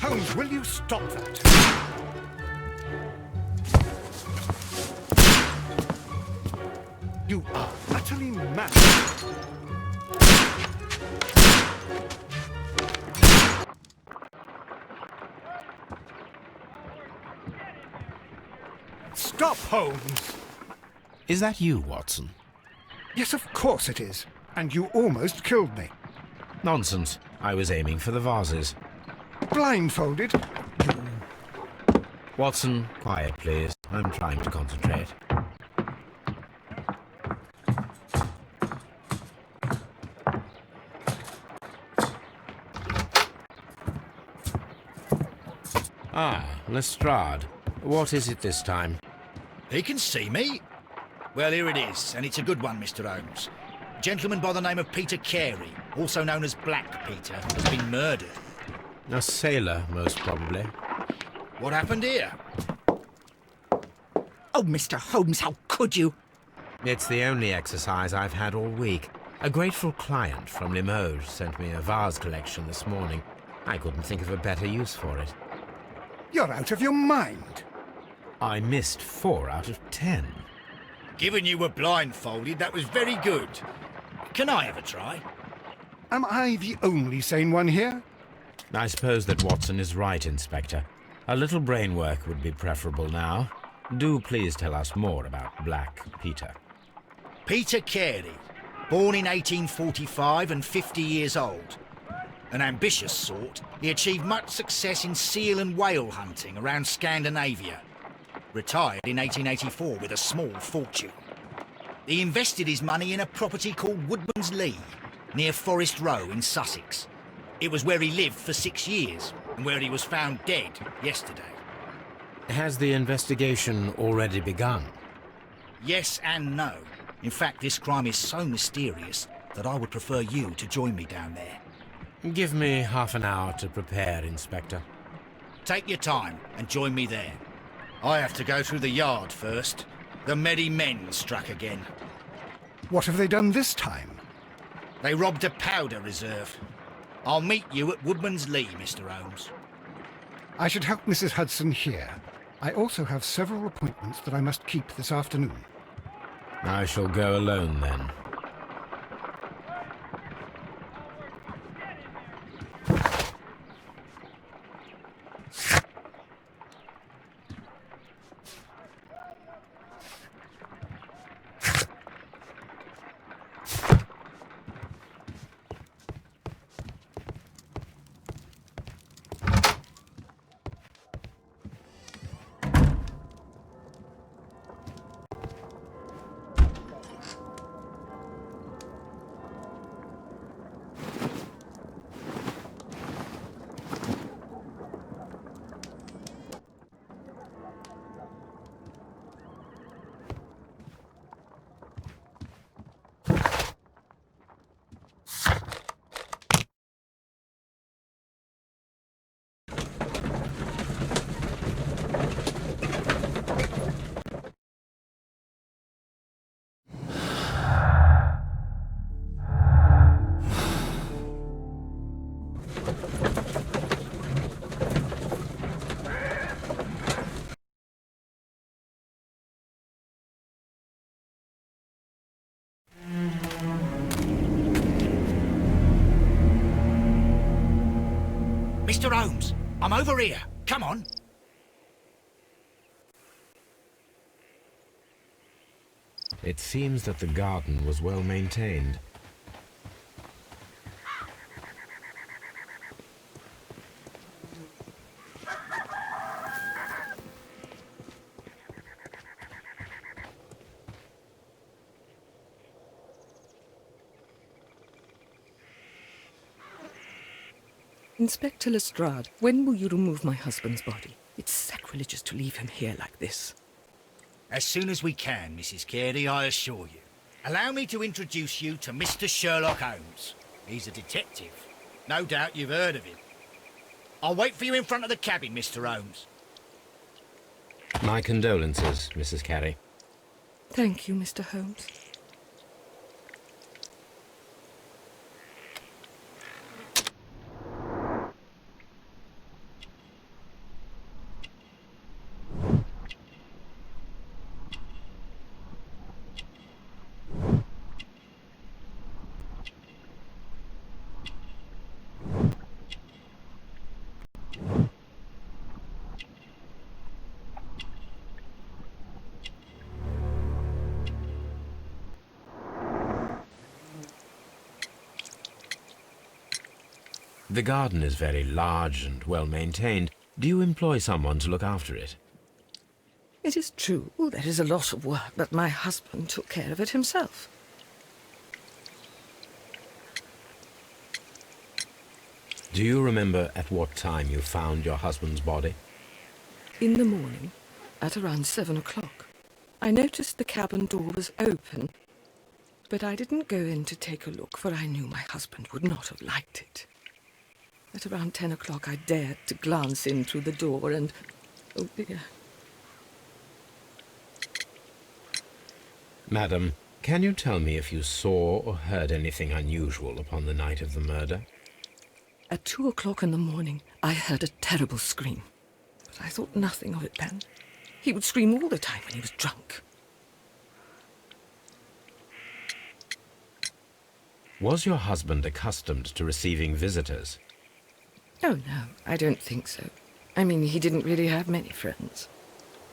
Holmes, will you stop that? You are utterly mad. Stop, Holmes! Is that you, Watson? Yes, of course it is. And you almost killed me. Nonsense. I was aiming for the vases. Blindfolded? Watson, quiet, please. I'm trying to concentrate. Ah, Lestrade. What is it this time? He can see me. Well, here it is, and it's a good one, Mr. Holmes. A gentleman by the name of Peter Carey, also known as Black Peter, has been murdered. A sailor, most probably. What happened here? Oh, Mr. Holmes, how could you? It's the only exercise I've had all week. A grateful client from Limoges sent me a vase collection this morning. I couldn't think of a better use for it. You're out of your mind. I missed 4 out of 10. Given you were blindfolded, that was very good. Can I have a try? Am I the only sane one here? I suppose that Watson is right, Inspector. A little brain work would be preferable now. Do please tell us more about Black Peter. Peter Carey, born in 1845 and 50 years old. An ambitious sort, he achieved much success in seal and whale hunting around Scandinavia. Retired in 1884 with a small fortune. He invested his money in a property called Woodman's Lee, near Forest Row in Sussex. It was where he lived for 6 years, and where he was found dead yesterday. Has the investigation already begun? Yes and no. In fact, this crime is so mysterious that I would prefer you to join me down there. Give me half an hour to prepare, Inspector. Take your time and join me there. I have to go through the yard first. The merry men struck again. What have they done this time? They robbed a powder reserve. I'll meet you at Woodman's Lee, Mr. Holmes. I should help Mrs. Hudson here. I also have several appointments that I must keep this afternoon. I shall go alone, then. Mr. Holmes, I'm over here. Come on. It seems that the garden was well maintained. Inspector Lestrade, when will you remove my husband's body? It's sacrilegious to leave him here like this. As soon as we can, Mrs. Carey, I assure you. Allow me to introduce you to Mr. Sherlock Holmes. He's a detective. No doubt you've heard of him. I'll wait for you in front of the cabin, Mr. Holmes. My condolences, Mrs. Carey. Thank you, Mr. Holmes. The garden is very large and well maintained. Do you employ someone to look after it? It is true, there is a lot of work, but my husband took care of it himself. Do you remember at what time you found your husband's body? In the morning, at around 7 o'clock, I noticed the cabin door was open, but I didn't go in to take a look, for I knew my husband would not have liked it. At around 10 o'clock, I dared to glance in through the door and... oh dear. Madam, can you tell me if you saw or heard anything unusual upon the night of the murder? At 2 o'clock in the morning, I heard a terrible scream, but I thought nothing of it then. He would scream all the time when he was drunk. Was your husband accustomed to receiving visitors? Oh, no, I don't think so. I mean, he didn't really have many friends.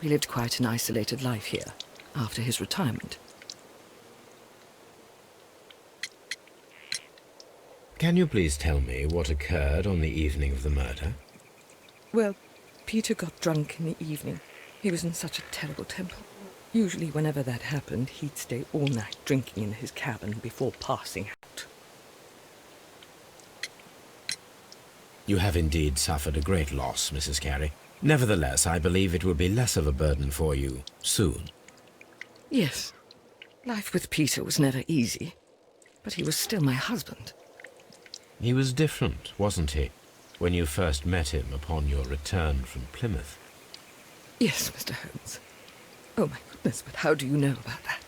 He lived quite an isolated life here, after his retirement. Can you please tell me what occurred on the evening of the murder? Well, Peter got drunk in the evening. He was in such a terrible temper. Usually, whenever that happened, he'd stay all night drinking in his cabin before passing out. You have indeed suffered a great loss, Mrs. Carey. Nevertheless, I believe it will be less of a burden for you soon. Yes. Life with Peter was never easy, but he was still my husband. He was different, wasn't he, when you first met him upon your return from Plymouth? Yes, Mr. Holmes. Oh, my goodness, but how do you know about that?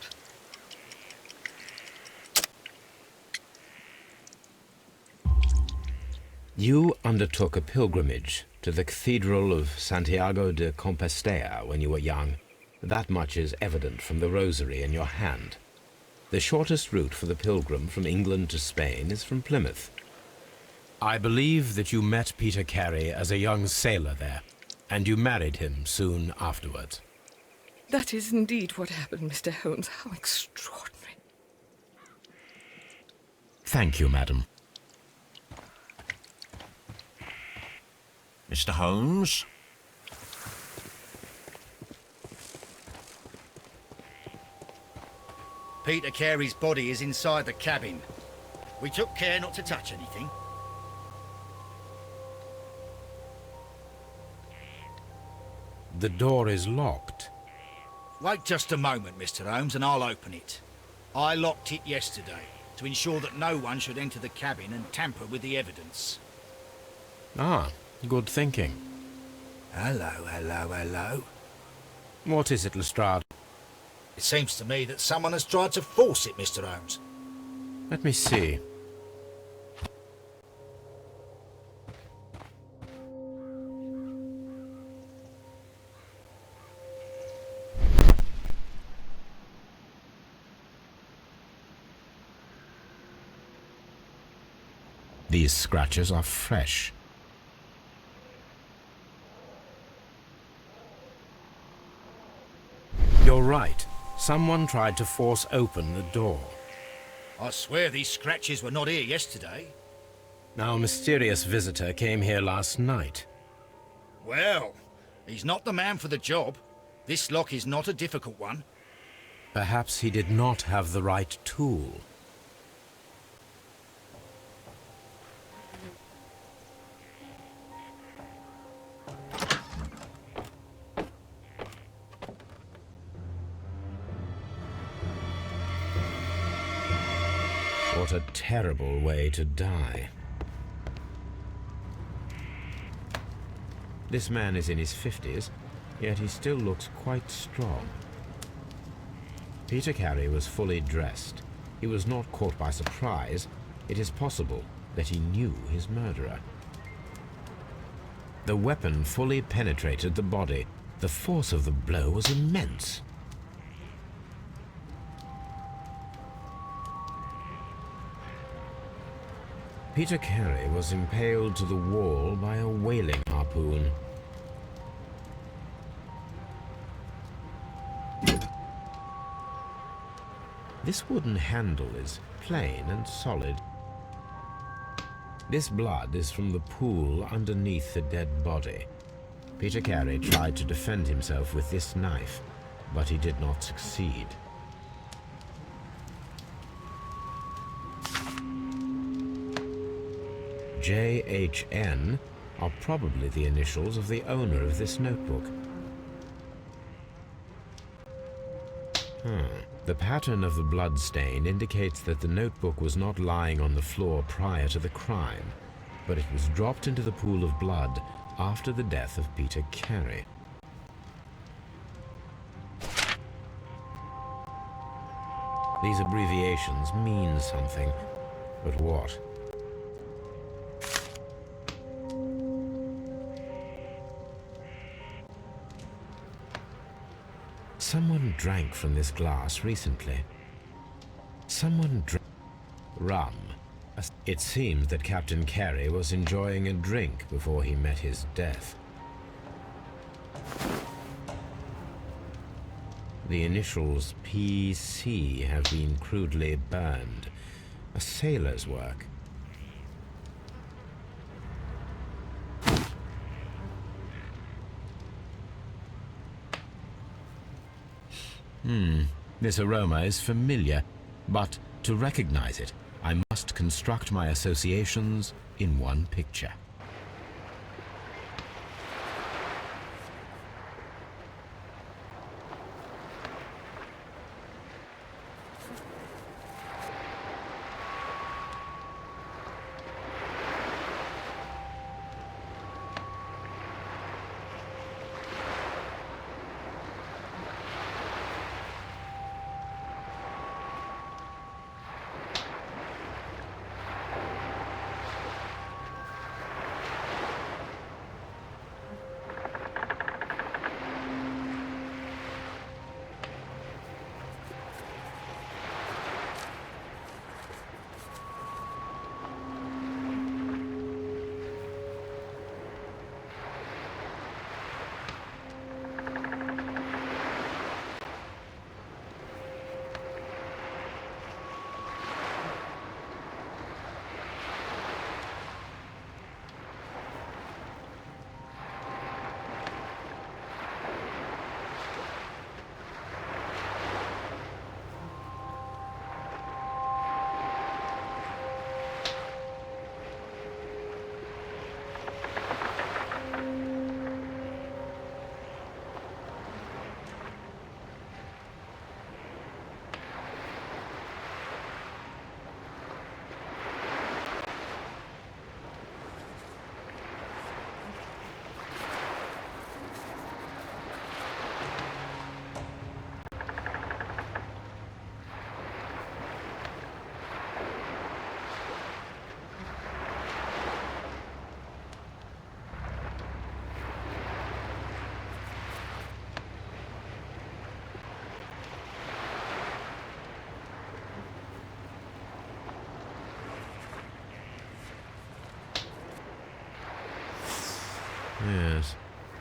You undertook a pilgrimage to the Cathedral of Santiago de Compostela when you were young. That much is evident from the rosary in your hand. The shortest route for the pilgrim from England to Spain is from Plymouth. I believe that you met Peter Carey as a young sailor there, and you married him soon afterwards. That is indeed what happened, Mr. Holmes. How extraordinary. Thank you, madam. Mr. Holmes? Peter Carey's body is inside the cabin. We took care not to touch anything. The door is locked. Wait just a moment, Mr. Holmes, and I'll open it. I locked it yesterday to ensure that no one should enter the cabin and tamper with the evidence. Ah, good thinking. Hello, hello, hello. What is it, Lestrade? It seems to me that someone has tried to force it, Mr. Holmes. Let me see. These scratches are fresh. You're right. Someone tried to force open the door. I swear these scratches were not here yesterday. Now, a mysterious visitor came here last night. Well, he's not the man for the job. This lock is not a difficult one. Perhaps he did not have the right tool. What a terrible way to die. This man is in his 50s, yet he still looks quite strong. Peter Carey was fully dressed. He was not caught by surprise. It is possible that he knew his murderer. The weapon fully penetrated the body. The force of the blow was immense. Peter Carey was impaled to the wall by a whaling harpoon. This wooden handle is plain and solid. This blood is from the pool underneath the dead body. Peter Carey tried to defend himself with this knife, but he did not succeed. JHN are probably the initials of the owner of this notebook. The pattern of the blood stain indicates that the notebook was not lying on the floor prior to the crime, but it was dropped into the pool of blood after the death of Peter Carey. These abbreviations mean something, but what? Someone drank from this glass recently. Someone drank rum. It seems that Captain Carey was enjoying a drink before he met his death. The initials PC have been crudely burned. A sailor's work. This aroma is familiar, but to recognize it, I must construct my associations in one picture. Yes,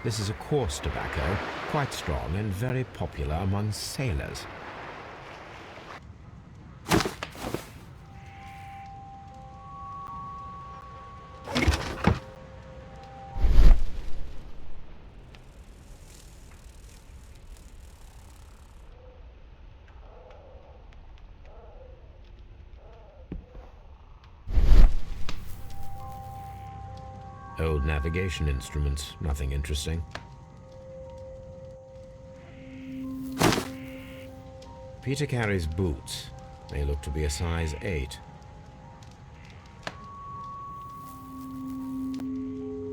this is a coarse tobacco, quite strong and very popular among sailors. Old navigation instruments, nothing interesting. Peter Carey's boots. They look to be a size 8.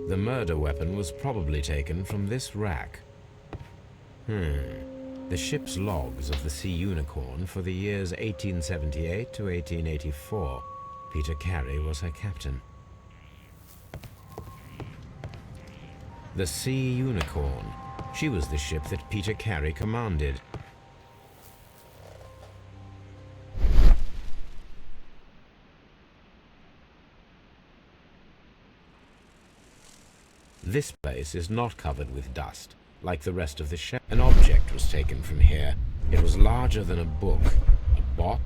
The murder weapon was probably taken from this rack. The ship's logs of the Sea Unicorn for the years 1878 to 1884. Peter Carey was her captain. The Sea Unicorn. She was the ship that Peter Carey commanded. This place is not covered with dust, like the rest of the ship. An object was taken from here. It was larger than a book. A box.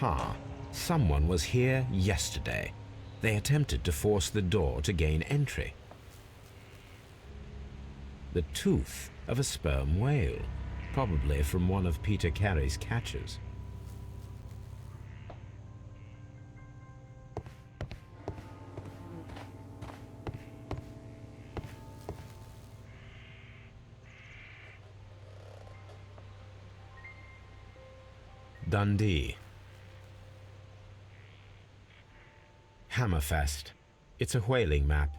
Aha! Someone was here yesterday. They attempted to force the door to gain entry. The tooth of a sperm whale, probably from one of Peter Carey's catches. Dundee. Hammerfest. It's a whaling map.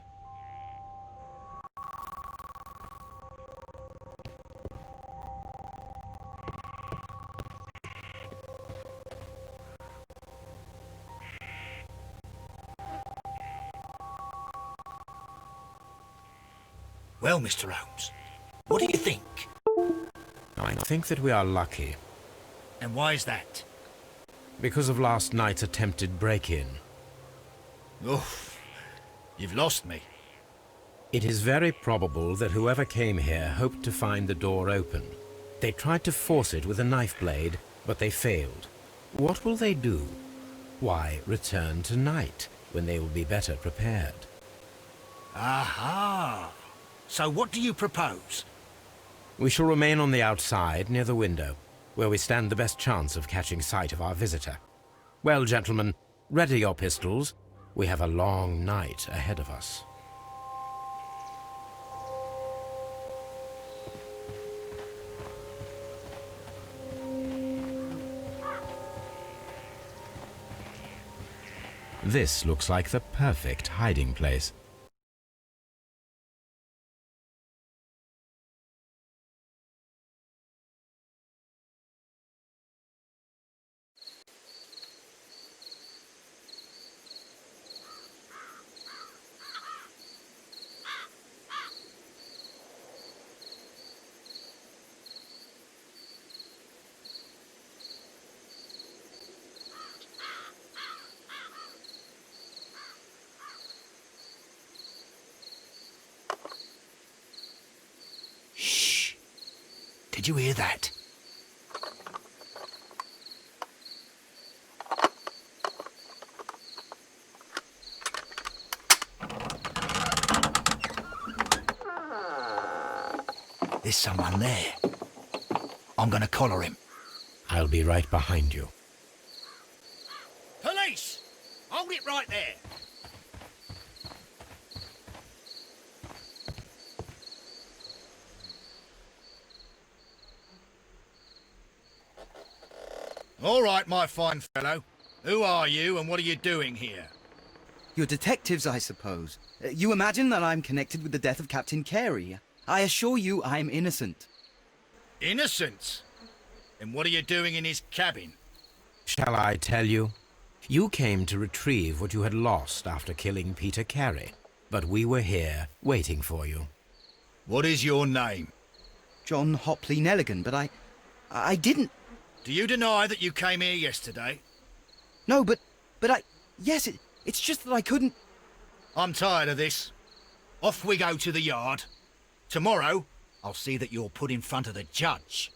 Well, Mr. Holmes, what do you think? I think that we are lucky. And why is that? Because of last night's attempted break-in. Oof, you've lost me. It is very probable that whoever came here hoped to find the door open. They tried to force it with a knife blade, but they failed. What will they do? Why, return tonight, when they will be better prepared. Aha! So what do you propose? We shall remain on the outside, near the window, where we stand the best chance of catching sight of our visitor. Well, gentlemen, ready your pistols. We have a long night ahead of us. This looks like the perfect hiding place. Shh! Did you hear that? There's someone there. I'm gonna collar him. I'll be right behind you. Police! Hold it right there! All right, my fine fellow. Who are you and what are you doing here? You're detectives, I suppose. You imagine that I'm connected with the death of Captain Carey. I assure you I'm innocent. Innocent? And what are you doing in his cabin? Shall I tell you? You came to retrieve what you had lost after killing Peter Carey, but we were here waiting for you. What is your name? John Hopley Nelligan, but I didn't... Do you deny that you came here yesterday? No, but yes, it's just that I couldn't... I'm tired of this. Off we go to the yard. Tomorrow, I'll see that you're put in front of the judge.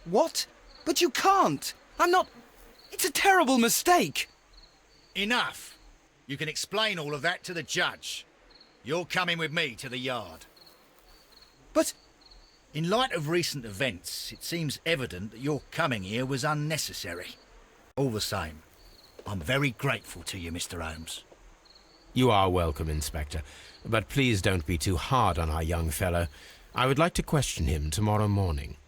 What? But you can't! I'm not... It's a terrible mistake! Enough. You can explain all of that to the judge. You're coming with me to the yard. But... In light of recent events, it seems evident that your coming here was unnecessary. All the same, I'm very grateful to you, Mr. Holmes. You are welcome, Inspector, but please don't be too hard on our young fellow. I would like to question him tomorrow morning.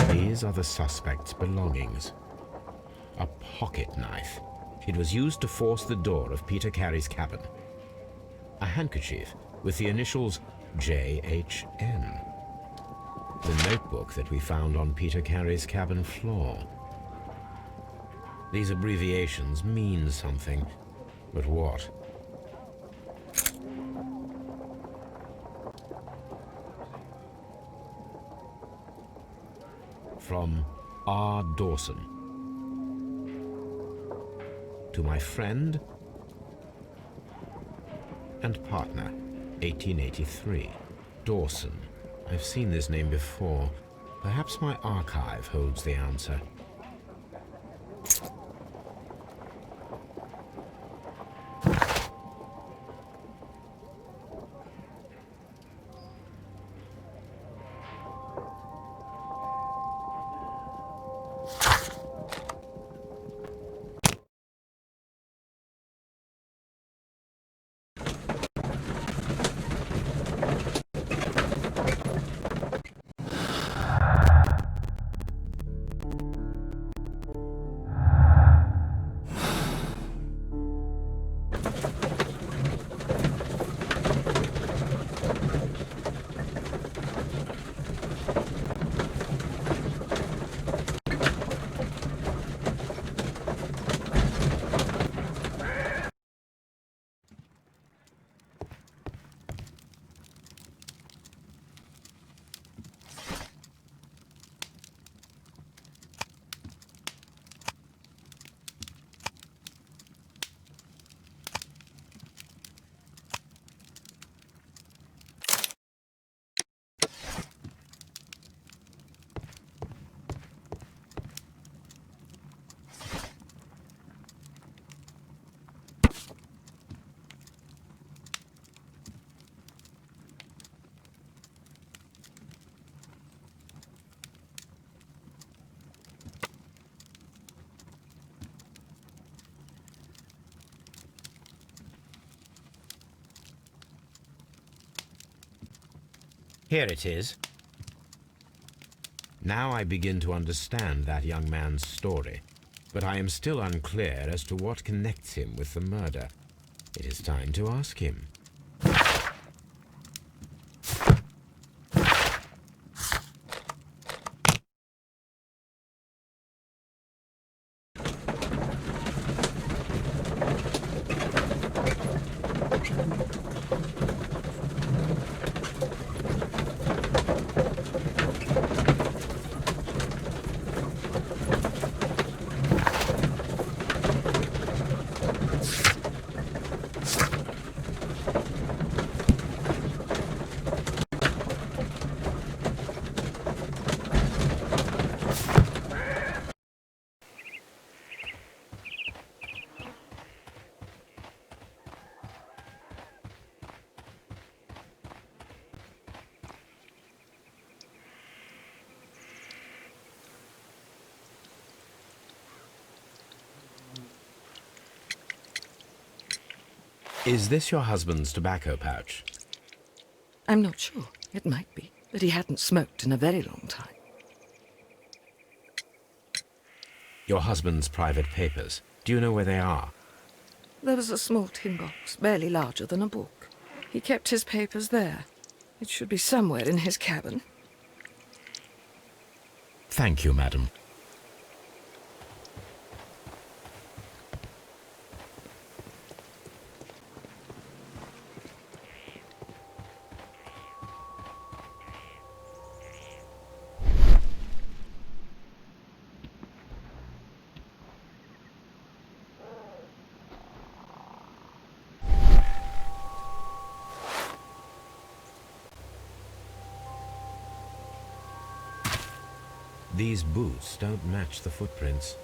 These are the suspect's belongings. A pocket knife. It was used to force the door of Peter Carey's cabin. A handkerchief with the initials JHN. The notebook that we found on Peter Carey's cabin floor. These abbreviations mean something, but what? From R. Dawson. To my friend and partner, 1883. Dawson. I've seen this name before. Perhaps my archive holds the answer. Here it is. Now I begin to understand that young man's story, but I am still unclear as to what connects him with the murder. It is time to ask him. Is this your husband's tobacco pouch? I'm not sure. It might be, but he hadn't smoked in a very long time. Your husband's private papers. Do you know where they are? There was a small tin box, barely larger than a book. He kept his papers there. It should be somewhere in his cabin. Thank you, madam. These boots don't match the footprints.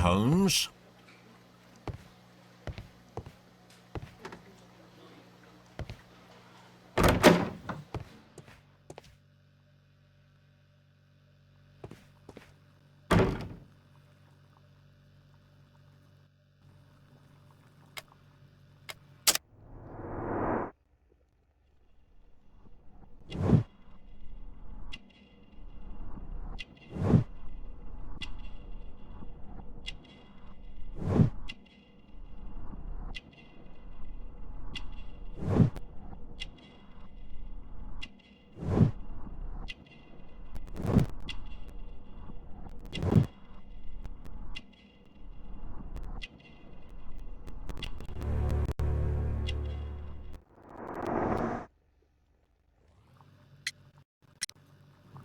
Holmes.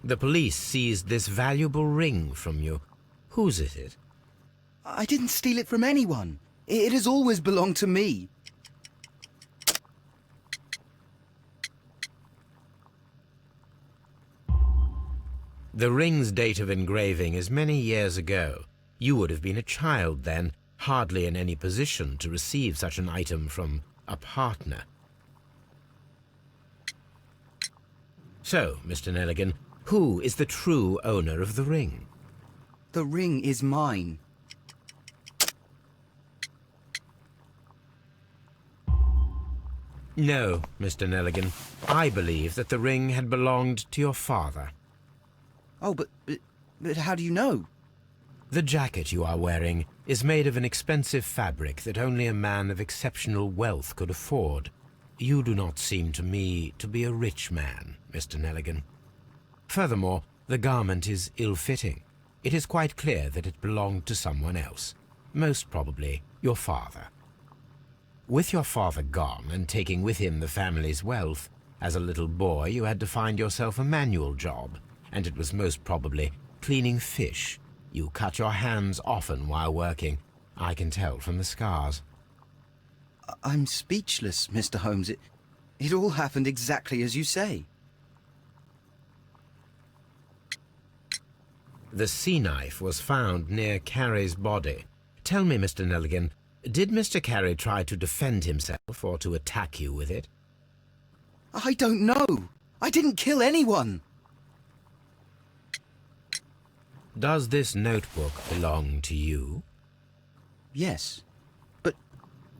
The police seized this valuable ring from you. Whose is it? I didn't steal it from anyone. It has always belonged to me. The ring's date of engraving is many years ago. You would have been a child then, hardly in any position to receive such an item from a partner. So, Mr. Nelligan, who is the true owner of the ring? The ring is mine. No, Mr. Nelligan. I believe that the ring had belonged to your father. Oh, but how do you know? The jacket you are wearing is made of an expensive fabric that only a man of exceptional wealth could afford. You do not seem to me to be a rich man, Mr. Nelligan. Furthermore, the garment is ill-fitting. It is quite clear that it belonged to someone else, most probably your father. With your father gone and taking with him the family's wealth, as a little boy you had to find yourself a manual job, and it was most probably cleaning fish. You cut your hands often while working. I can tell from the scars. I'm speechless, Mr. Holmes. It all happened exactly as you say. The sea knife was found near Carey's body. Tell me, Mr. Nelligan, did Mr. Carey try to defend himself or to attack you with it? I don't know. I didn't kill anyone. Does this notebook belong to you? Yes. But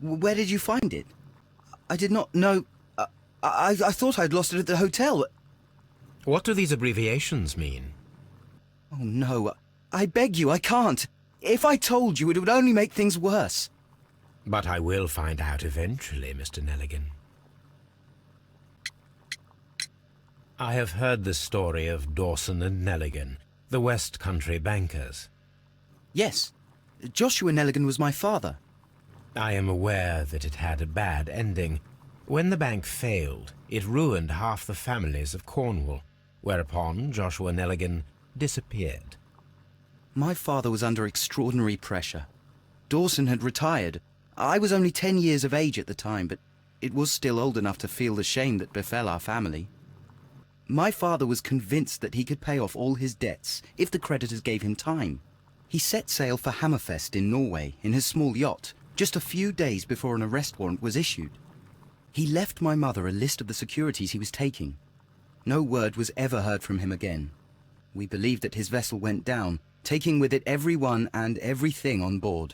where did you find it? I did not know. I thought I'd lost it at the hotel. What do these abbreviations mean? Oh, no. I beg you, I can't. If I told you, it would only make things worse. But I will find out eventually, Mr. Nelligan. I have heard the story of Dawson and Nelligan, the West Country bankers. Yes. Joshua Nelligan was my father. I am aware that it had a bad ending. When the bank failed, it ruined half the families of Cornwall, whereupon Joshua Nelligan disappeared. My father was under extraordinary pressure. Dawson had retired. I was only 10 years of age at the time, but it was still old enough to feel the shame that befell our family. My father was convinced that he could pay off all his debts if the creditors gave him time. He set sail for Hammerfest in Norway in his small yacht, just a few days before an arrest warrant was issued. He left my mother a list of the securities he was taking. No word was ever heard from him again. We believe that his vessel went down, taking with it everyone and everything on board.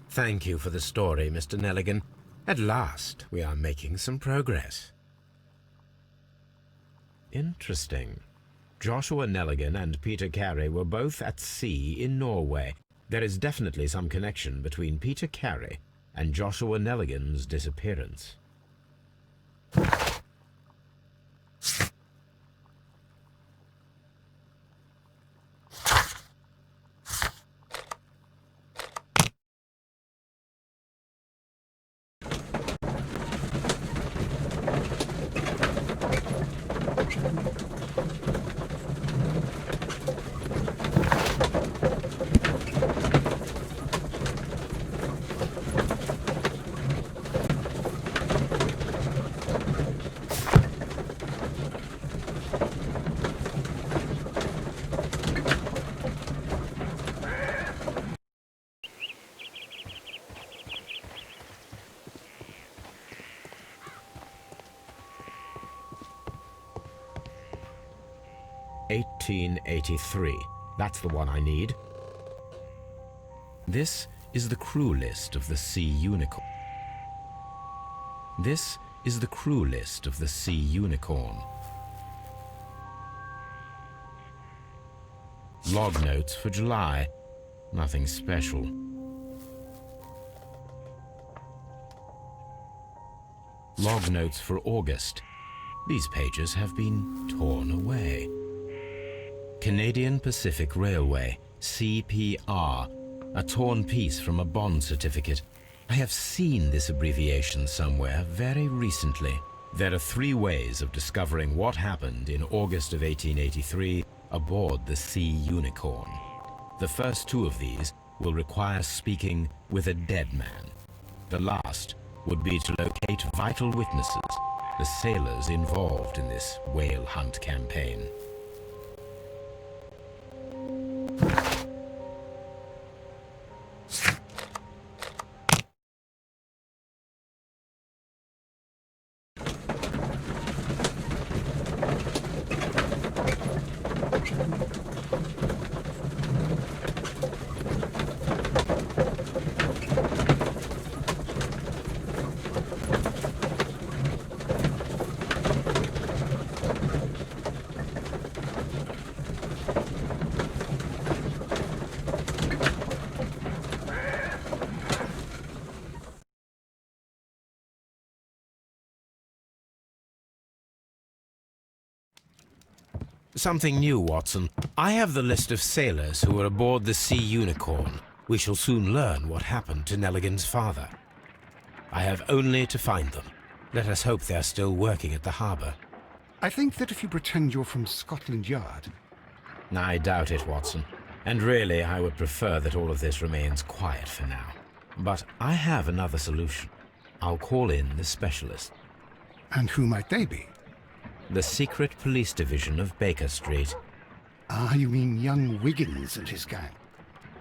Thank you for the story, Mr. Nelligan. At last, we are making some progress. Interesting. Joshua Nelligan and Peter Carey were both at sea in Norway. There is definitely some connection between Peter Carey and Joshua Nelligan's disappearance. 1883. That's the one I need. This is the crew list of the Sea Unicorn. This is the crew list of the Sea Unicorn. Log notes for July. Nothing special. Log notes for August. These pages have been torn away. Canadian Pacific Railway, CPR, a torn piece from a bond certificate. I have seen this abbreviation somewhere very recently. There are 3 ways of discovering what happened in August of 1883 aboard the Sea Unicorn. The first 2 of these will require speaking with a dead man. The last would be to locate vital witnesses, the sailors involved in this whale hunt campaign. Something new, Watson. I have the list of sailors who were aboard the Sea Unicorn. We shall soon learn what happened to Nelligan's father. I have only to find them. Let us hope they're still working at the harbour. I think that if you pretend you're from Scotland Yard... I doubt it, Watson. And really, I would prefer that all of this remains quiet for now. But I have another solution. I'll call in the specialist. And who might they be? The secret police division of Baker Street. Ah, you mean young Wiggins and his gang?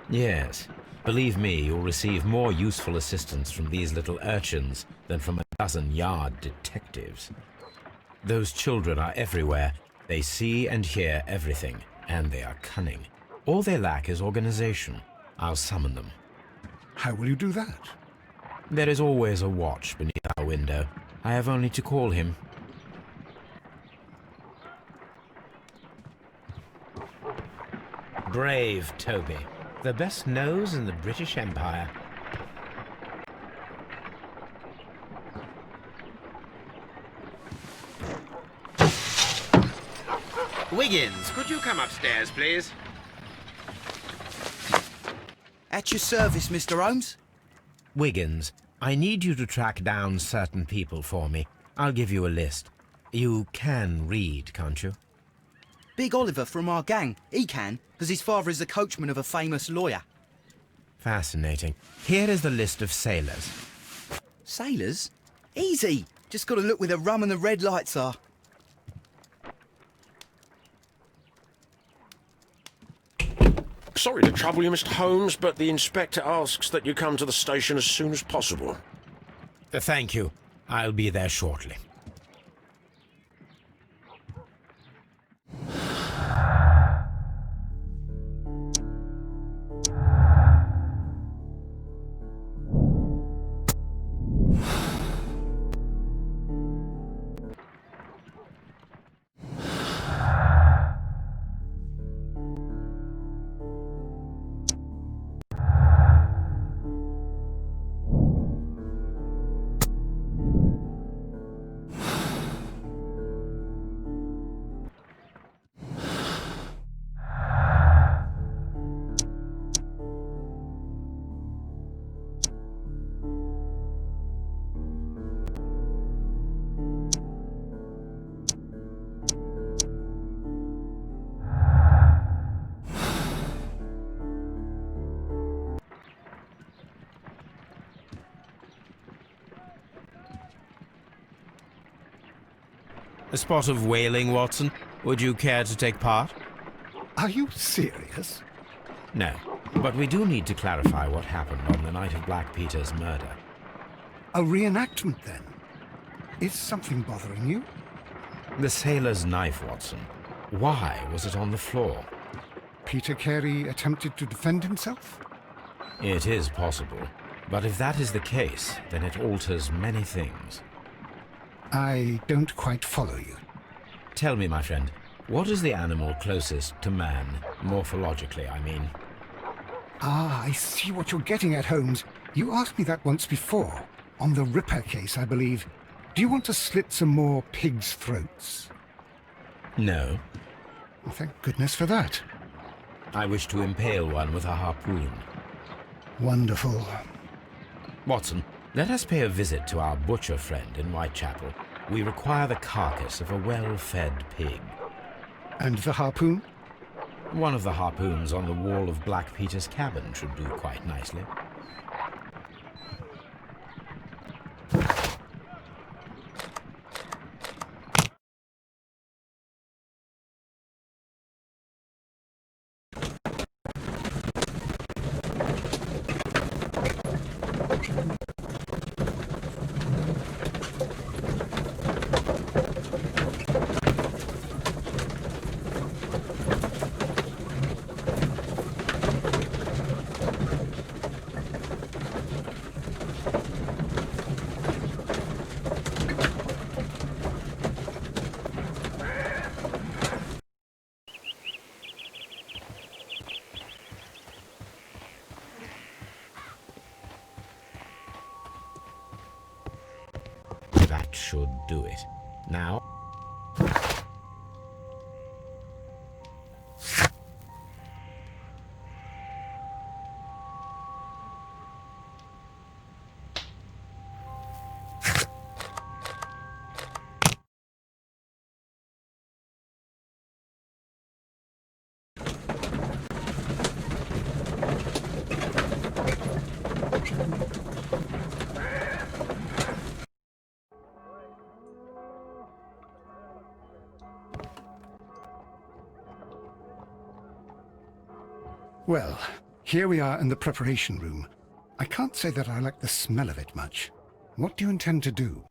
Yes. Believe me, you'll receive more useful assistance from these little urchins than from a dozen yard detectives. Those children are everywhere. They see and hear everything, and they are cunning. All they lack is organization. I'll summon them. How will you do that? There is always a watch beneath our window. I have only to call him. Brave Toby. The best nose in the British Empire. Wiggins, could you come upstairs, please? At your service, Mr. Holmes. Wiggins, I need you to track down certain people for me. I'll give you a list. You can read, can't you? Big Oliver from our gang. He can, because his father is the coachman of a famous lawyer. Fascinating. Here is the list of sailors. Sailors? Easy. Just got to look where the rum and the red lights are. Sorry to trouble you, Mr. Holmes, but the inspector asks that you come to the station as soon as possible. Thank you. I'll be there shortly. A spot of whaling, Watson. Would you care to take part? Are you serious? No, but we do need to clarify what happened on the night of Black Peter's murder. A reenactment, then? Is something bothering you? The sailor's knife, Watson. Why was it on the floor? Peter Carey attempted to defend himself? It is possible, but if that is the case, then it alters many things. I don't quite follow you. Tell me, my friend, what is the animal closest to man, morphologically, I mean? Ah, I see what you're getting at, Holmes. You asked me that once before. On the Ripper case, I believe. Do you want to slit some more pigs' throats? No. Well, thank goodness for that. I wish to impale one with a harpoon. Wonderful. Watson, let us pay a visit to our butcher friend in Whitechapel. We require the carcass of a well-fed pig. And the harpoon? One of the harpoons on the wall of Black Peter's cabin should do quite nicely. That should do it. Now... Well, here we are in the preparation room. I can't say that I like the smell of it much. What do you intend to do?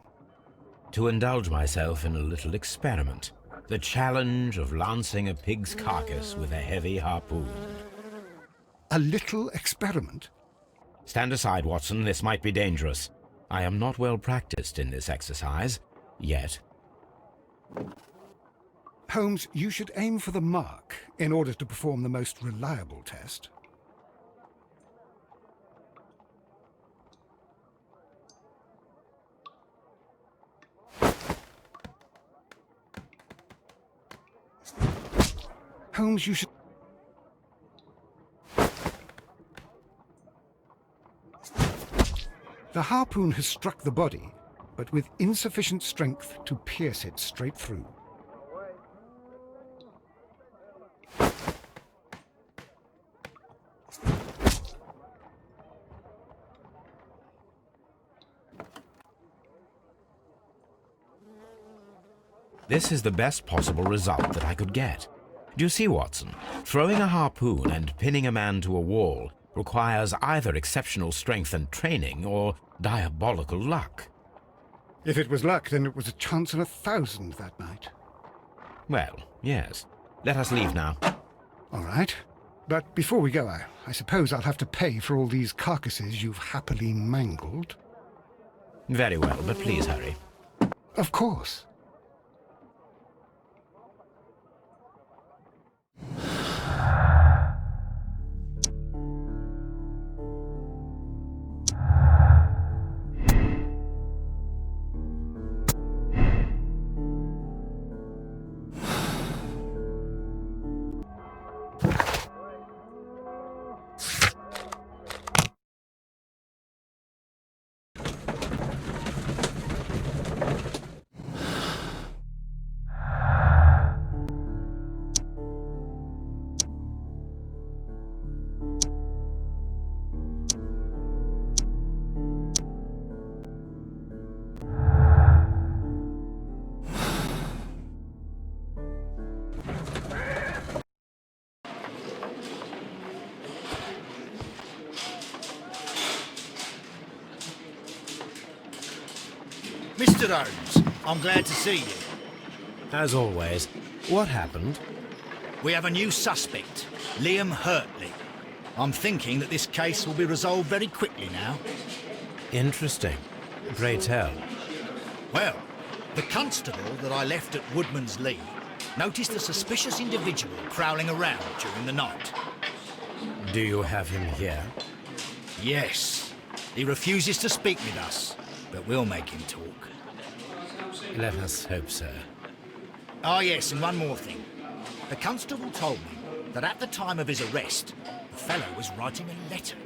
To indulge myself in a little experiment. The challenge of lancing a pig's carcass with a heavy harpoon. A little experiment? Stand aside, Watson. This might be dangerous. I am not well practiced in this exercise. Yet. Holmes, you should aim for the mark in order to perform the most reliable test. Holmes, you should... The harpoon has struck the body, but with insufficient strength to pierce it straight through. This is the best possible result that I could get. Do you see, Watson? Throwing a harpoon and pinning a man to a wall requires either exceptional strength and training or diabolical luck. If it was luck, then it was a chance in 1,000 that night. Well, yes. Let us leave now. All right. But before we go, I suppose I'll have to pay for all these carcasses you've happily mangled. Very well, but please hurry. Of course. Mr. Holmes, I'm glad to see you. As always. What happened? We have a new suspect, Liam Hurtley. I'm thinking that this case will be resolved very quickly now. Interesting. Pray tell. Well, the constable that I left at Woodman's Lee noticed a suspicious individual prowling around during the night. Do you have him here? Yes. He refuses to speak with us, but we'll make him talk. Let us hope so. Ah, yes, and one more thing. The constable told me that at the time of his arrest, the fellow was writing a letter.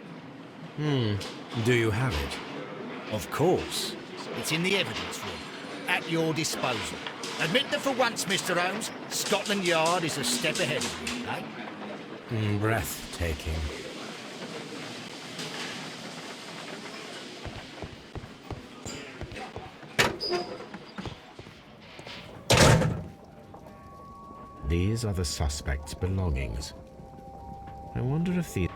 Do you have it? Of course. It's in the evidence room, at your disposal. Admit that for once, Mr. Holmes, Scotland Yard is a step ahead of you, eh? Breathtaking. These are the suspect's belongings. I wonder if the...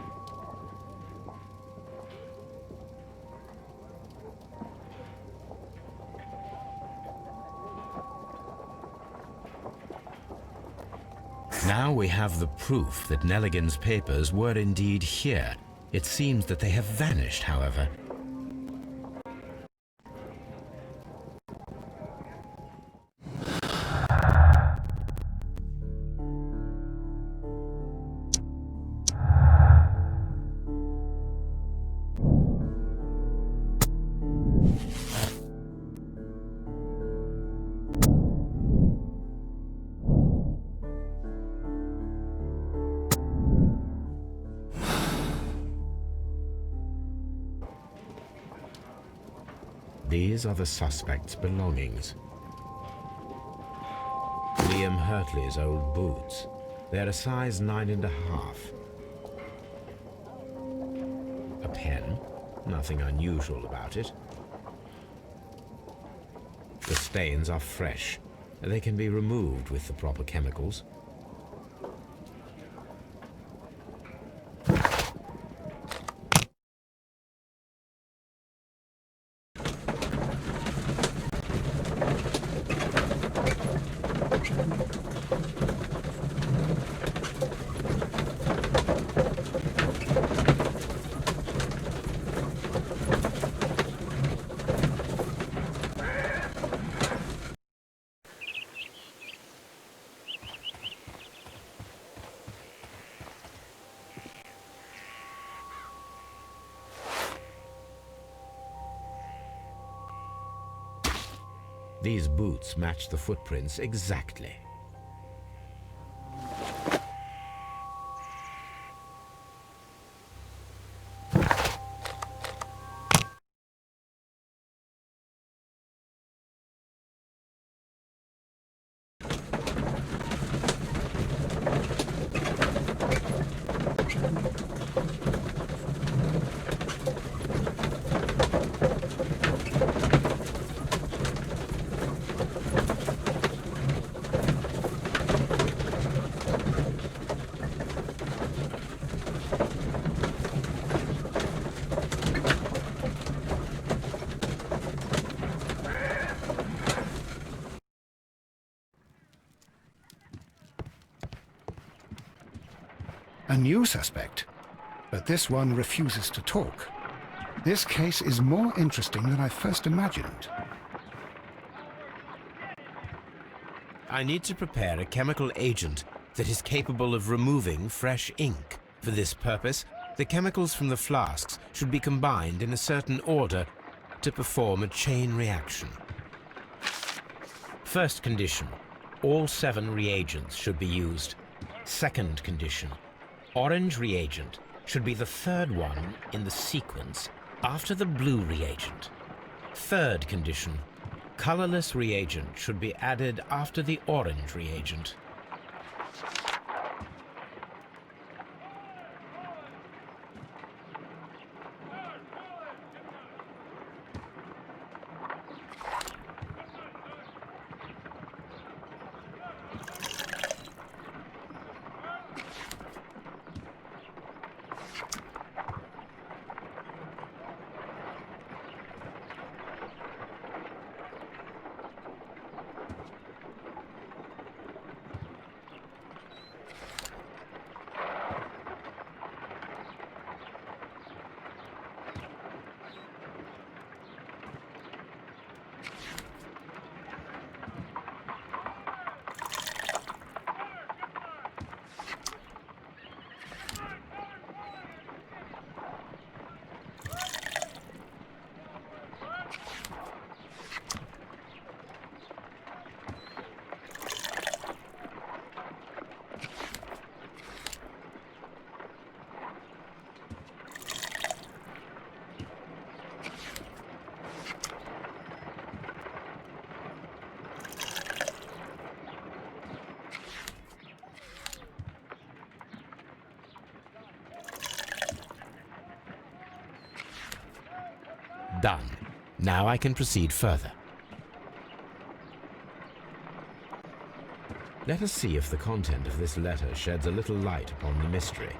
Now we have the proof that Nelligan's papers were indeed here. It seems that they have vanished, however. These are the suspect's belongings. Liam Hurtley's old boots. They're a size 9.5. A pen. Nothing unusual about it. The stains are fresh. They can be removed with the proper chemicals. These boots match the footprints exactly. A new suspect, but this one refuses to talk. This case is more interesting than I first imagined. I need to prepare a chemical agent that is capable of removing fresh ink. For this purpose, the chemicals from the flasks should be combined in a certain order to perform a chain reaction. First condition, all 7 reagents should be used. Second condition, orange reagent should be the third one in the sequence after the blue reagent. Third condition, colorless reagent should be added after the orange reagent. Done. Now I can proceed further. Let us see if the content of this letter sheds a little light upon the mystery.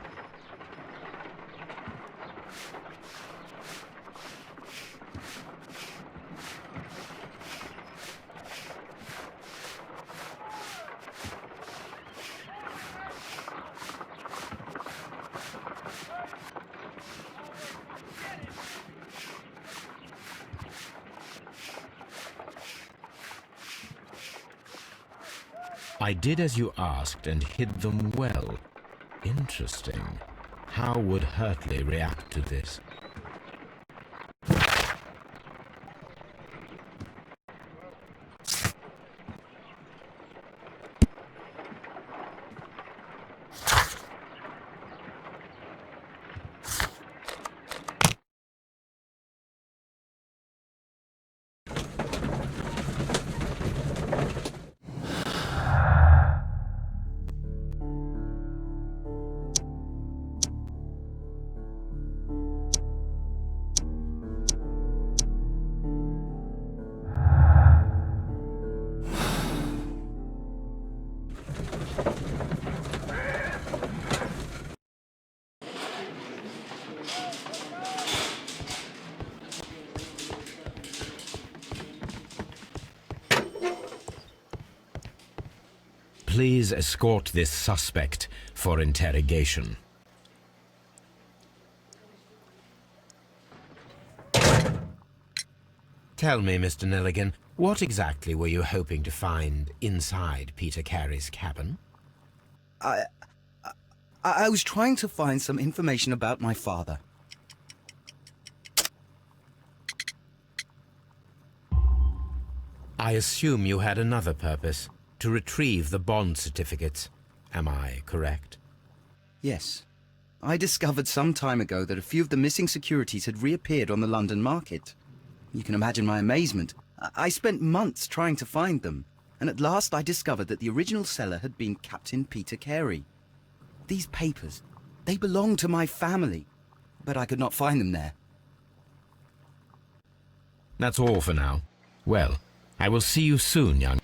I did as you asked and hid them well. Interesting. How would Hurtley react to this? Please escort this suspect for interrogation. Tell me, Mr. Nelligan, what exactly were you hoping to find inside Peter Carey's cabin? I was trying to find some information about my father. I assume you had another purpose, to retrieve the bond certificates. Am I correct? Yes. I discovered some time ago that a few of the missing securities had reappeared on the London market. You can imagine my amazement. I spent months trying to find them, and at last I discovered that the original seller had been Captain Peter Carey. These papers, they belong to my family, but I could not find them there. That's all for now. Well, I will see you soon, young...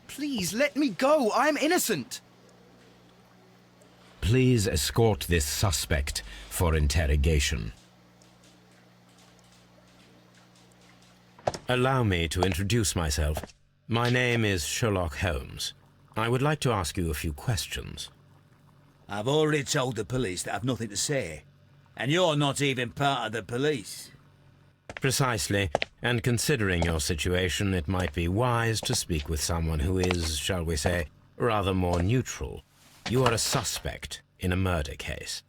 Please, let me go! I'm innocent! Please escort this suspect for interrogation. Allow me to introduce myself. My name is Sherlock Holmes. I would like to ask you a few questions. I've already told the police that I've nothing to say. And you're not even part of the police. Precisely, and considering your situation, it might be wise to speak with someone who is, shall we say, rather more neutral. You are a suspect in a murder case.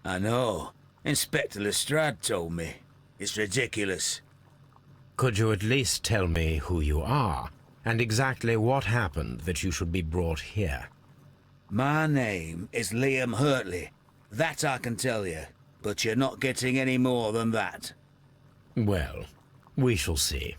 I know. Inspector Lestrade told me. It's ridiculous. Could you at least tell me who you are, and exactly what happened that you should be brought here? My name is Liam Hurtley. That I can tell you. But you're not getting any more than that. Well, we shall see.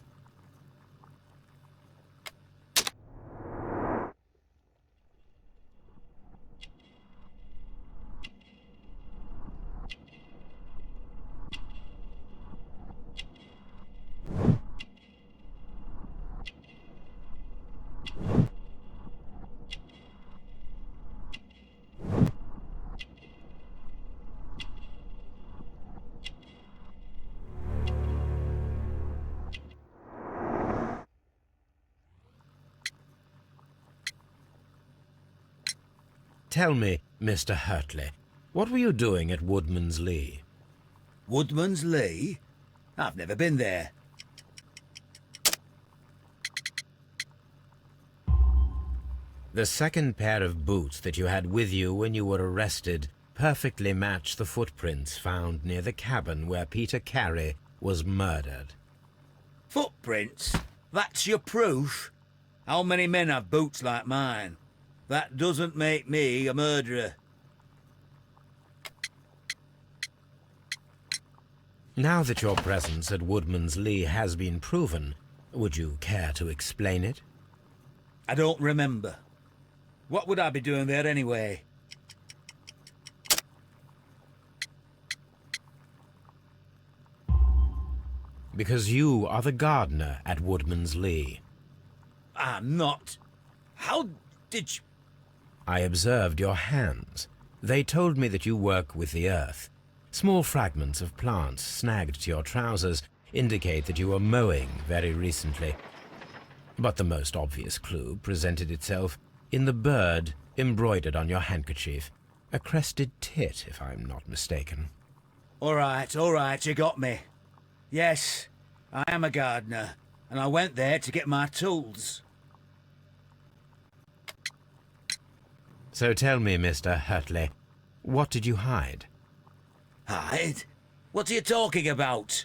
Tell me, Mr. Hurtley, what were you doing at Woodman's Lee? Woodman's Lee? I've never been there. The second pair of boots that you had with you when you were arrested perfectly match the footprints found near the cabin where Peter Carey was murdered. Footprints? That's your proof? How many men have boots like mine? That doesn't make me a murderer. Now that your presence at Woodman's Lee has been proven, would you care to explain it? I don't remember. What would I be doing there anyway? Because you are the gardener at Woodman's Lee. I'm not. How did you... I observed your hands. They told me that you work with the earth. Small fragments of plants snagged to your trousers indicate that you were mowing very recently. But the most obvious clue presented itself in the bird embroidered on your handkerchief. A crested tit, if I'm not mistaken. All right, you got me. Yes, I am a gardener, and I went there to get my tools. So tell me, Mr. Hurtley, what did you hide? Hide? What are you talking about?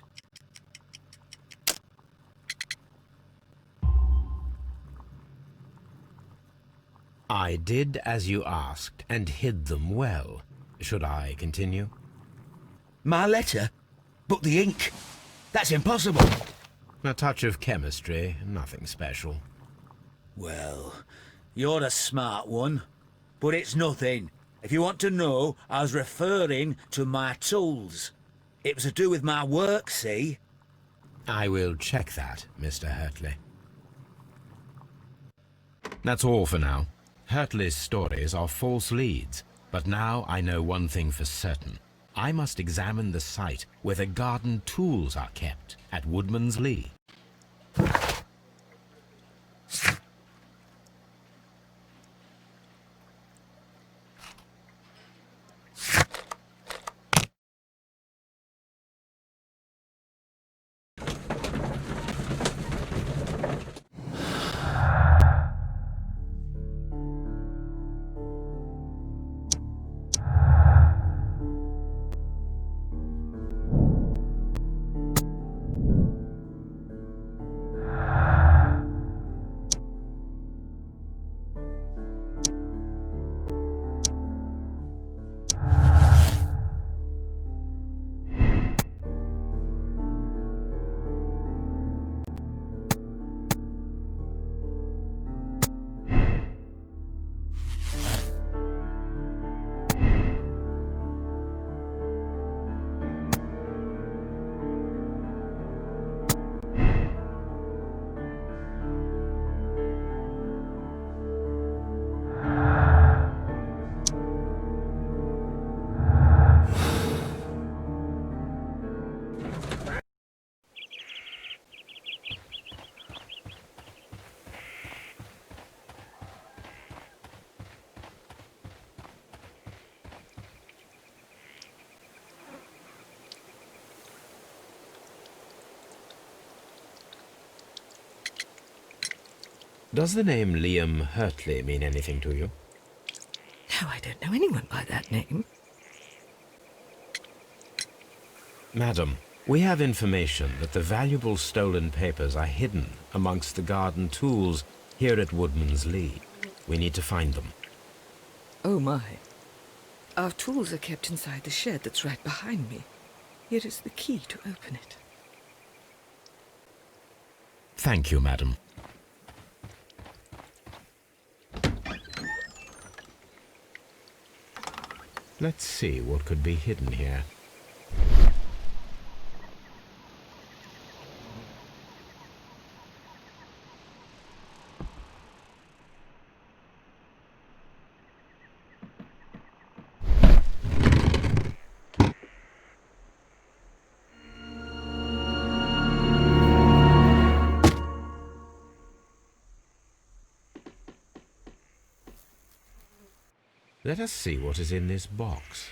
I did as you asked, and hid them well. Should I continue? My letter? But the ink? That's impossible. A touch of chemistry, nothing special. Well, you're a smart one. But it's nothing. If you want to know, I was referring to my tools. It was to do with my work, see? I will check that, Mr. Hurtley. That's all for now. Hurtley's stories are false leads, but now I know one thing for certain. I must examine the site where the garden tools are kept at Woodman's Lee. Does the name Liam Hurtley mean anything to you? No, I don't know anyone by that name. Madam, we have information that the valuable stolen papers are hidden amongst the garden tools here at Woodman's Lee. We need to find them. Oh my. Our tools are kept inside the shed that's right behind me. Here is the key to open it. Thank you, madam. Let's see what could be hidden here. Let us see what is in this box.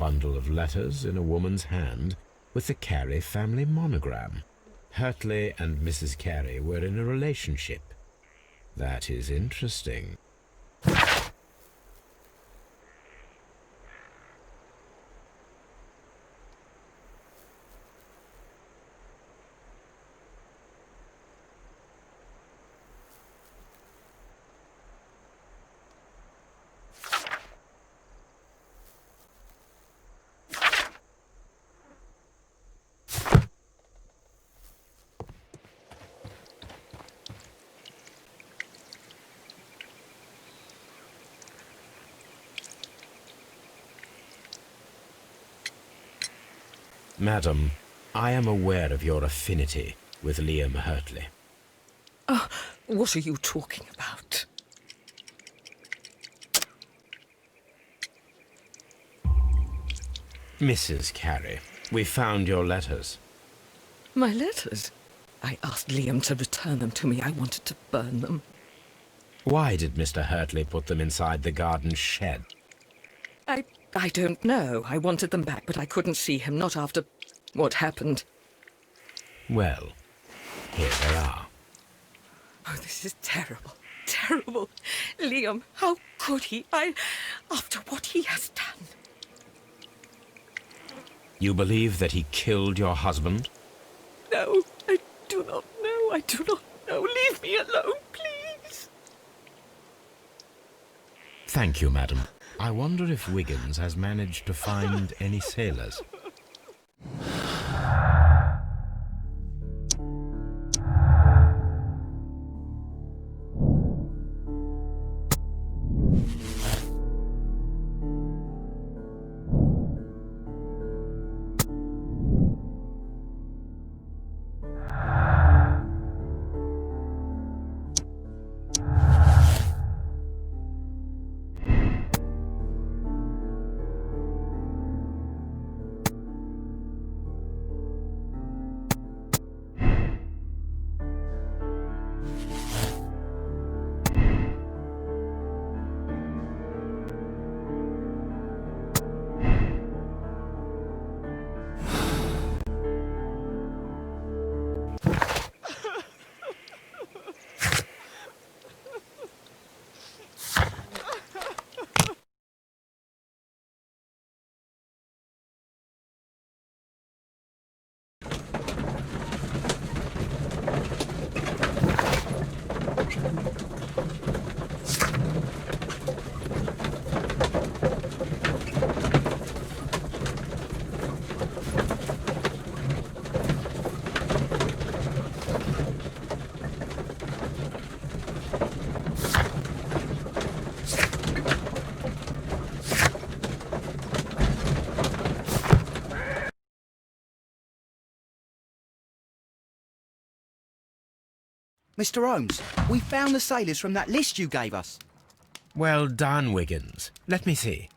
bundle of letters in a woman's hand with the Carey family monogram. Hurtley and Mrs. Carey were in a relationship. That is interesting. Madam, I am aware of your affinity with Liam Hurtley. Oh, what are you talking about? Mrs. Carey, we found your letters. My letters? I asked Liam to return them to me. I wanted to burn them. Why did Mr. Hurtley put them inside the garden shed? I don't know. I wanted them back, but I couldn't see him, not after what happened. Well, here they are. Oh, this is terrible. Terrible. Liam, how could he? After what he has done. You believe that he killed your husband? No, I do not know. I do not know. Leave me alone, please. Thank you, madam. I wonder if Wiggins has managed to find any sailors. Mr. Holmes, we found the sailors from that list you gave us. Well done, Wiggins. Let me see.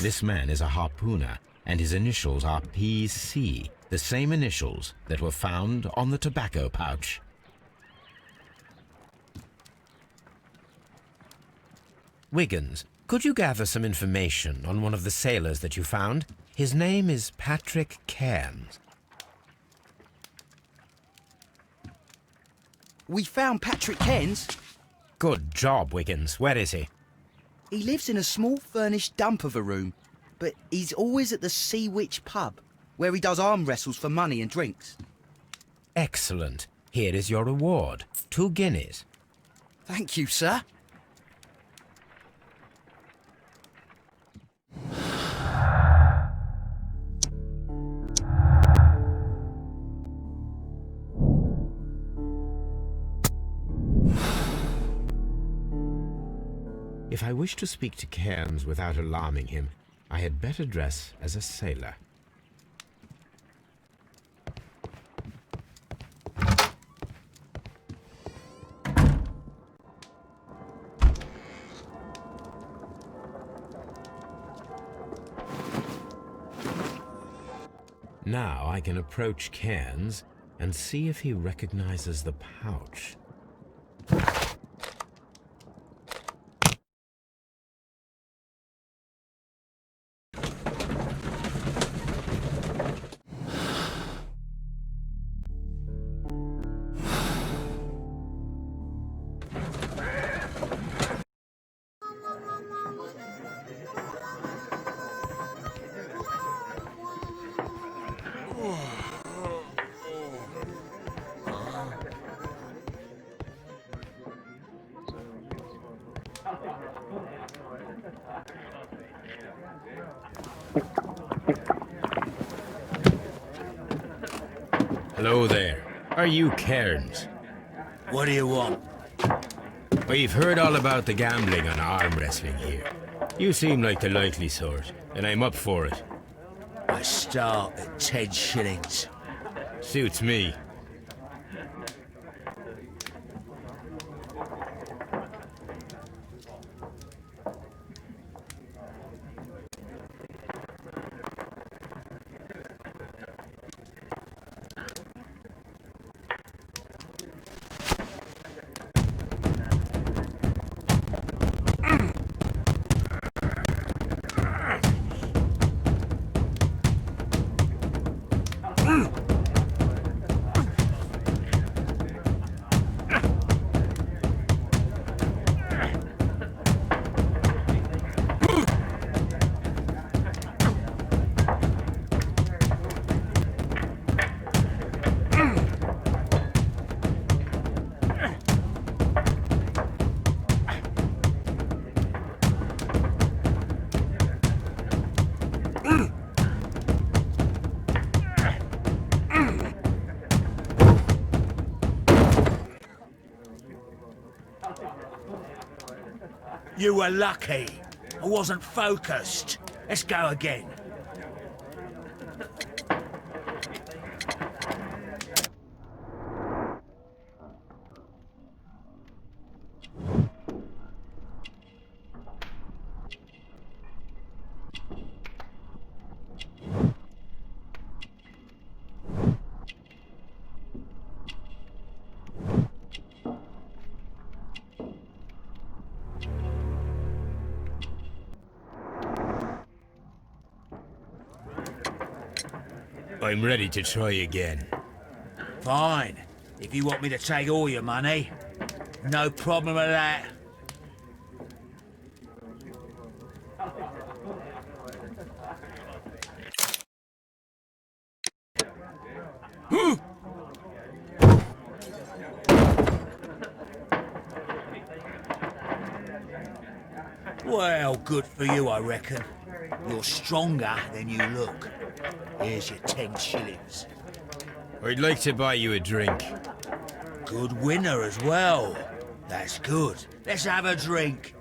This man is a harpooner, and his initials are PC, the same initials that were found on the tobacco pouch. Wiggins, could you gather some information on one of the sailors that you found? His name is Patrick Cairns. We found Patrick Cairns. Good job, Wiggins. Where is he? He lives in a small furnished dump of a room, but he's always at the Sea Witch pub, where he does arm wrestles for money and drinks. Excellent. Here is your reward. 2 guineas. Thank you, sir. If I wish to speak to Cairns without alarming him, I had better dress as a sailor. Now I can approach Cairns and see if he recognizes the pouch. Hello there. Are you Cairns? What do you want? We've heard all about the gambling on arm wrestling here. You seem like the likely sort, and I'm up for it. I start at 10 shillings. Suits me. You were lucky. I wasn't focused. Let's go again. I'm ready to try again. Fine. If you want me to take all your money, no problem with that. Well, good for you, I reckon. You're stronger than you look. Here's your 10 shillings. I'd like to buy you a drink. Good winner as well. That's good. Let's have a drink.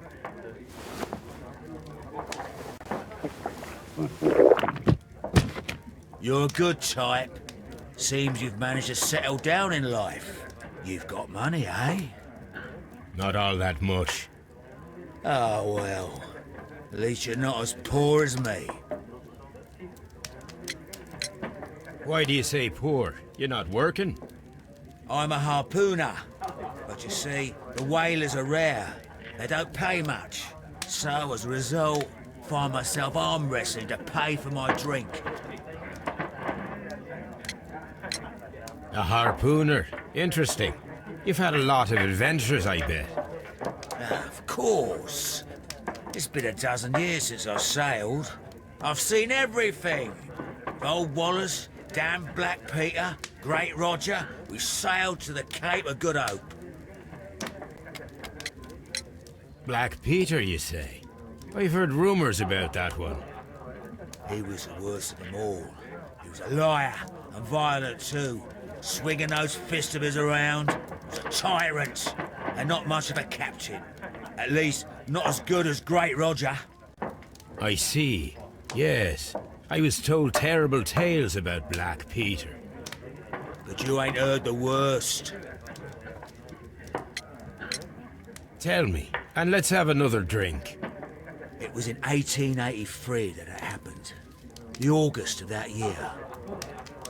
You're a good type. Seems you've managed to settle down in life. You've got money, eh? Not all that much. Oh, well. At least you're not as poor as me. Why do you say poor? You're not working? I'm a harpooner. But you see, the whalers are rare. They don't pay much. So, as a result, find myself arm wrestling to pay for my drink. A harpooner? Interesting. You've had a lot of adventures, I bet. Of course. It's been a dozen years since I sailed. I've seen everything. Old Wallace, damn Black Peter, Great Roger. We sailed to the Cape of Good Hope. Black Peter, you say? I've heard rumors about that one. He was the worst of them all. He was a liar and violent too. Swinging those fists of his around. He was a tyrant and not much of a captain. At least, not as good as Great Roger. I see. Yes. I was told terrible tales about Black Peter. But you ain't heard the worst. Tell me, and let's have another drink. It was in 1883 that it happened. The August of that year.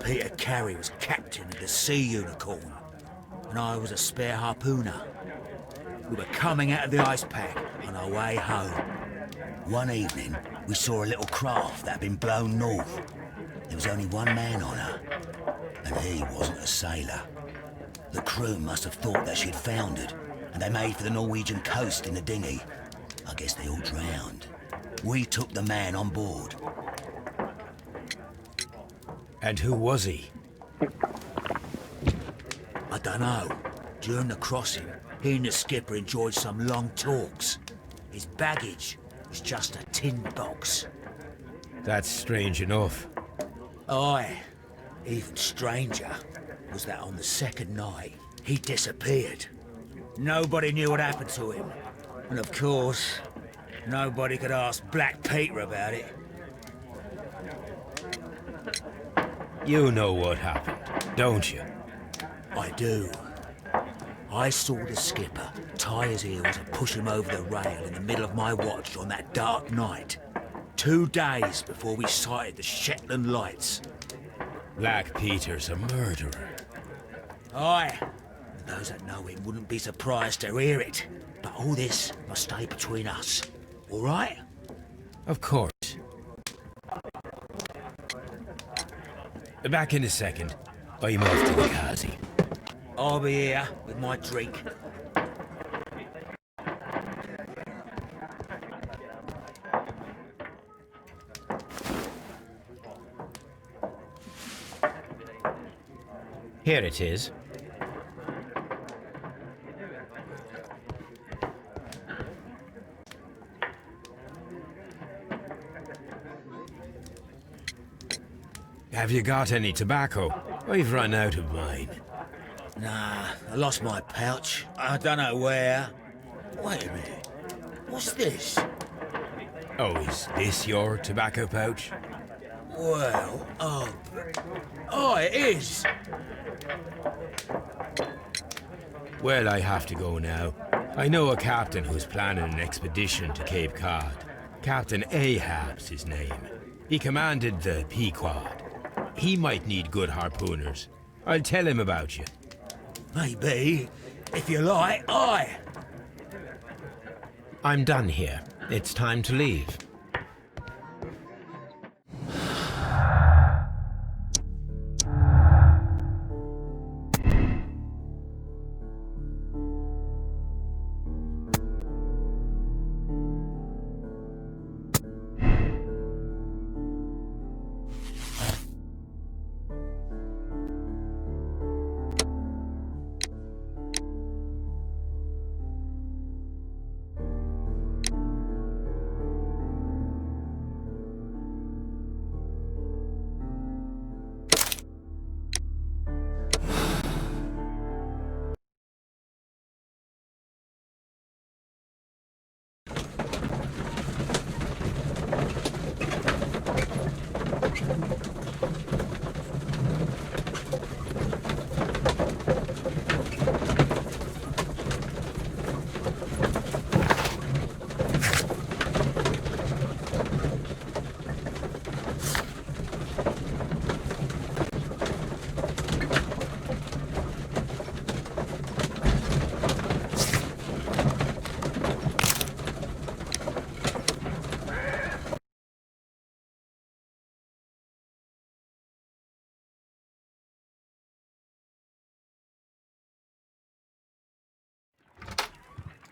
Peter Carey was captain of the Sea Unicorn, and I was a spare harpooner. We were coming out of the ice pack on our way home. One evening, we saw a little craft that had been blown north. There was only one man on her, and he wasn't a sailor. The crew must have thought that she'd foundered, and they made for the Norwegian coast in the dinghy. I guess they all drowned. We took the man on board. And who was he? I dunno. During the crossing, he and the skipper enjoyed some long talks. His baggage was just a tin box. That's strange enough. Aye. Even stranger was that on the second night, he disappeared. Nobody knew what happened to him. And of course, nobody could ask Black Peter about it. You know what happened, don't you? I do. I saw the skipper tie his heels and push him over the rail in the middle of my watch on that dark night. 2 days before we sighted the Shetland lights. Black Peter's a murderer. Aye. And those that know him wouldn't be surprised to hear it. But all this must stay between us. All right? Of course. Back in a second. I'm off to the Kazi. I'll be here with my drink. Here it is. Have you got any tobacco? I've run out of mine. Nah, I lost my pouch. I don't know where. Wait a minute. What's this? Oh, is this your tobacco pouch? Well, oh, it is. Well, I have to go now. I know a captain who's planning an expedition to Cape Cod. Captain Ahab's his name. He commanded the Pequod. He might need good harpooners. I'll tell him about you. Maybe. If you like, aye. I'm done here. It's time to leave.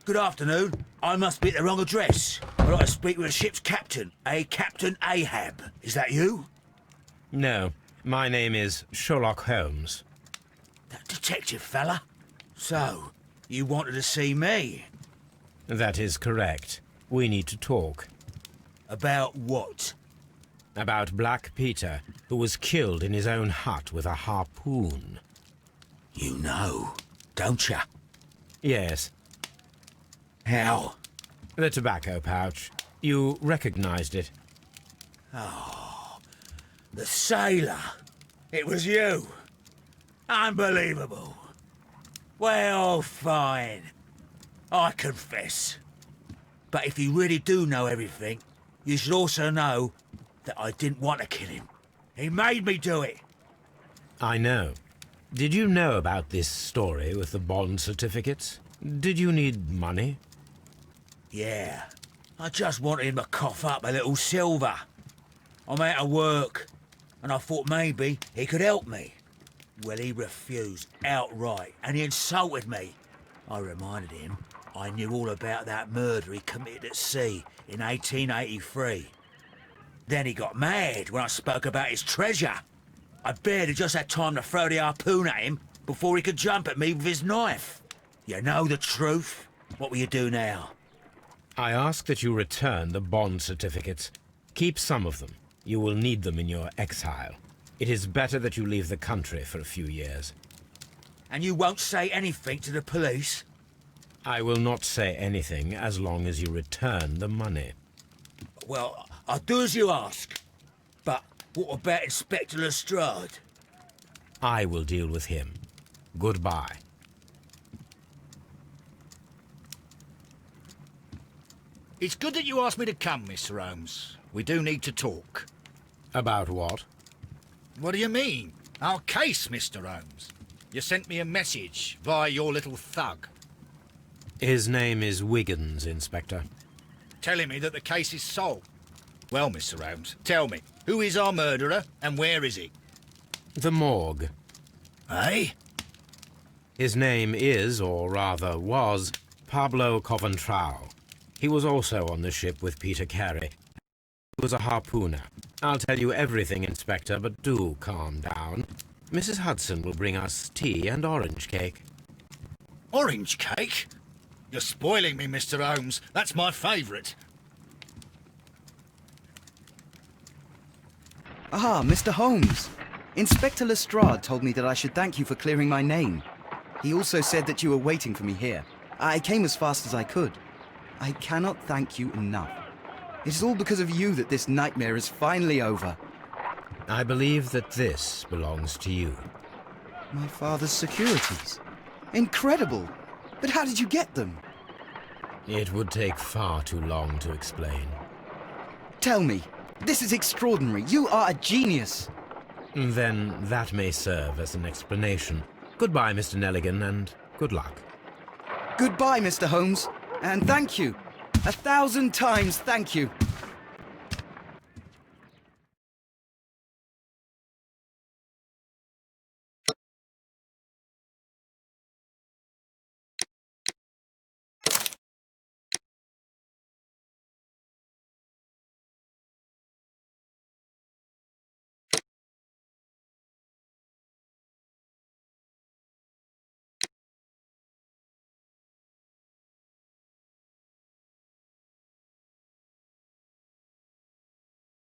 Good afternoon. I must be at the wrong address. I'd like to speak with the ship's captain, a Captain Ahab. Is that you? No, my name is Sherlock Holmes. That detective fella? So, you wanted to see me? That is correct. We need to talk. About what? About Black Peter, who was killed in his own hut with a harpoon. You know, don't ya? Yes, How? the tobacco pouch. You recognized it. The sailor. It was you. Unbelievable. Well, fine. I confess. But if you really do know everything, you should also know that I didn't want to kill him. He made me do it. I know. Did you know about this story with the bond certificates? Did you need money? Yeah. I just wanted him to cough up a little silver. I'm out of work, and I thought maybe he could help me. Well, he refused outright, and he insulted me. I reminded him I knew all about that murder he committed at sea in 1883. Then he got mad when I spoke about his treasure. I barely just had time to throw the harpoon at him before he could jump at me with his knife. You know the truth. What will you do now? I ask that you return the bond certificates. Keep some of them. You will need them in your exile. It is better that you leave the country for a few years. And you won't say anything to the police? I will not say anything as long as you return the money. Well, I'll do as you ask. But what about Inspector Lestrade? I will deal with him. Goodbye. It's good that you asked me to come, Mr. Holmes. We do need to talk. About what? What do you mean? Our case, Mr. Holmes. You sent me a message via your little thug, His name is Wiggins, Inspector. telling me that the case is solved. Well, Mr. Holmes, tell me, who is our murderer and where is he? The morgue. Eh? His name is, or rather was, Pablo Coventrao. He was also on the ship with Peter Carey. He was a harpooner. I'll tell you everything, Inspector, but do calm down. Mrs. Hudson will bring us tea and orange cake. Orange cake? You're spoiling me, Mr. Holmes. That's my favourite. Ah, Mr. Holmes. Inspector Lestrade told me that I should thank you for clearing my name. He also said that you were waiting for me here. I came as fast as I could. I cannot thank you enough. It is all because of you that this nightmare is finally over. I believe that this belongs to you. My father's securities. Incredible! But how did you get them? It would take far too long to explain. Tell me. This is extraordinary. You are a genius. Then that may serve as an explanation. Goodbye, Mr. Nelligan, and good luck. Goodbye, Mr. Holmes. And thank you. 1,000 times thank you.